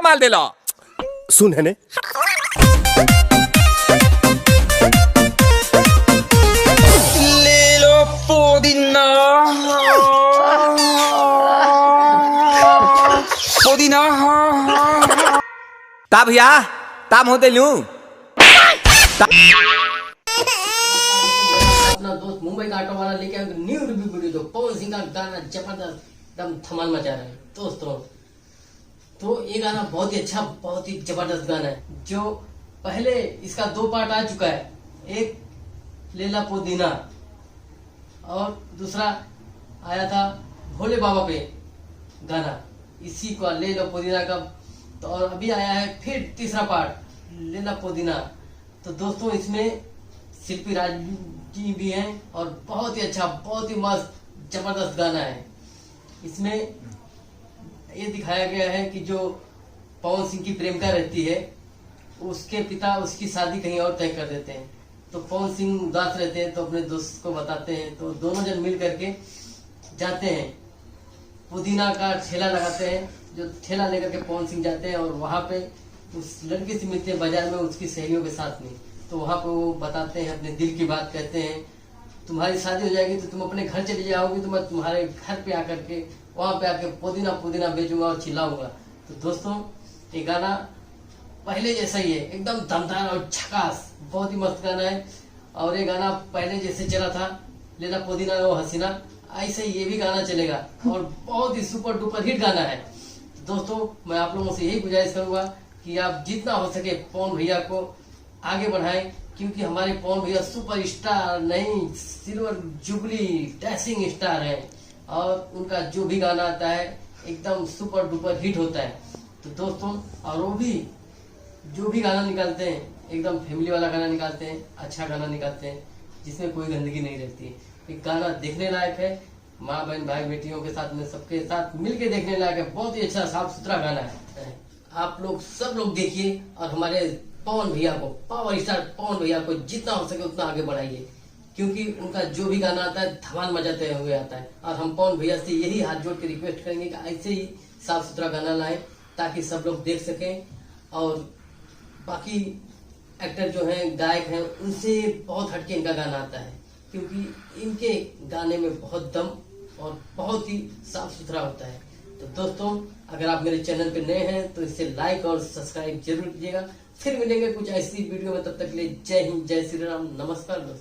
माल दे लो। सुन है ने ले लो पुदीना पुदीना। ता भैया ताम होते लूं। अपना दोस्त मुंबई का ऑटो वाला लेके आया न्यू रिव्यू वीडियो, जो पवन सिंह का गाना जबरदस्त एकदम धमाल मचा रहा है दोस्तों। तो ये गाना बहुत ही अच्छा, बहुत ही जबरदस्त गाना है। जो पहले इसका 2 पार्ट आ चुका है, एक लेला पुदीना और दूसरा आया था भोले बाबा पे गाना, इसी को ले लो पुदीना का। तो और अभी आया है फिर तीसरा पार्ट लेला पुदीना। तो दोस्तों इसमें शिल्पी राज जी भी हैं और बहुत ही अच्छा, बहुत ही मस्त जबरदस्त गाना है। इसमें ये दिखाया गया है कि जो पवन सिंह की प्रेमिका रहती है, उसके पिता उसकी शादी कहीं और तय कर देते हैं। तो पवन सिंह उदास रहते हैं, तो अपने दोस्त को बताते हैं। तो दोनों जन मिल करके जाते हैं, पुदीना का ठेला लगाते हैं। जो ठेला लेकर के पवन सिंह जाते हैं और वहां पे उस लड़की से मिलते हैं बाजार में उसकी सहेलियों के साथ में। तो वहां पे वो बताते हैं, अपने दिल की बात कहते हैं, तुम्हारी शादी हो जाएगी तो तुम अपने घर चली जाओगी, तो मैं तुम्हारे घर पे आकर के वहां पे आके पुदीना पुदीना बेचूंगा और चिल्लाऊंगा। तो दोस्तों ये गाना पहले जैसा ही है, एकदम दमदार और झकास, बहुत ही मस्त गाना है। और ये गाना पहले जैसे चला था लेला पुदीना वो हसीना, ऐसे ही ये भी गाना चलेगा और बहुत ही सुपर डुपर हिट गाना है। दोस्तों मैं आप लोगों से यही गुजारिश करूंगा कि आप जितना हो सके पवन भैया को आगे बढ़ाएं, क्योंकि हमारे पवन भैया सुपर स्टार नहीं, सिल्वर जुबली डैशिंग स्टार है। और उनका जो भी गाना आता है एकदम सुपर डुपर हिट होता है। तो दोस्तों और वो भी जो भी गाना निकालते हैं एकदम फैमिली वाला गाना निकालते हैं, अच्छा गाना निकालते हैं जिसमें कोई गंदगी नहीं रहती है। एक गाना देखने लायक है, माँ बहन भाई बेटियों के साथ में सबके साथ मिलके देखने लायक है, बहुत ही अच्छा साफ सुथरा गाना है। आप लोग सब लोग देखिए और हमारे पवन भैया को, पावर स्टार पवन भैया को जितना हो सके उतना आगे बढ़ाइए, क्योंकि उनका जो भी गाना आता है धमाल मचाते हुए आता है। और हम पवन भैया से यही हाथ जोड़ के रिक्वेस्ट करेंगे कि ऐसे ही साफ सुथरा गाना लाएं ताकि सब लोग देख सकें। और बाकी एक्टर जो हैं, गायक हैं, उनसे बहुत हटके इनका गाना आता है, क्योंकि इनके गाने में बहुत दम और बहुत ही साफ सुथरा होता है। तो दोस्तों अगर आप मेरे चैनल पे नए हैं तो इसे लाइक और सब्सक्राइब जरूर कीजिएगा। फिर मिलेंगे कुछ ऐसी वीडियो में, तब तक के लिए जय हिंद, जय श्री राम, नमस्कार दोस्तों।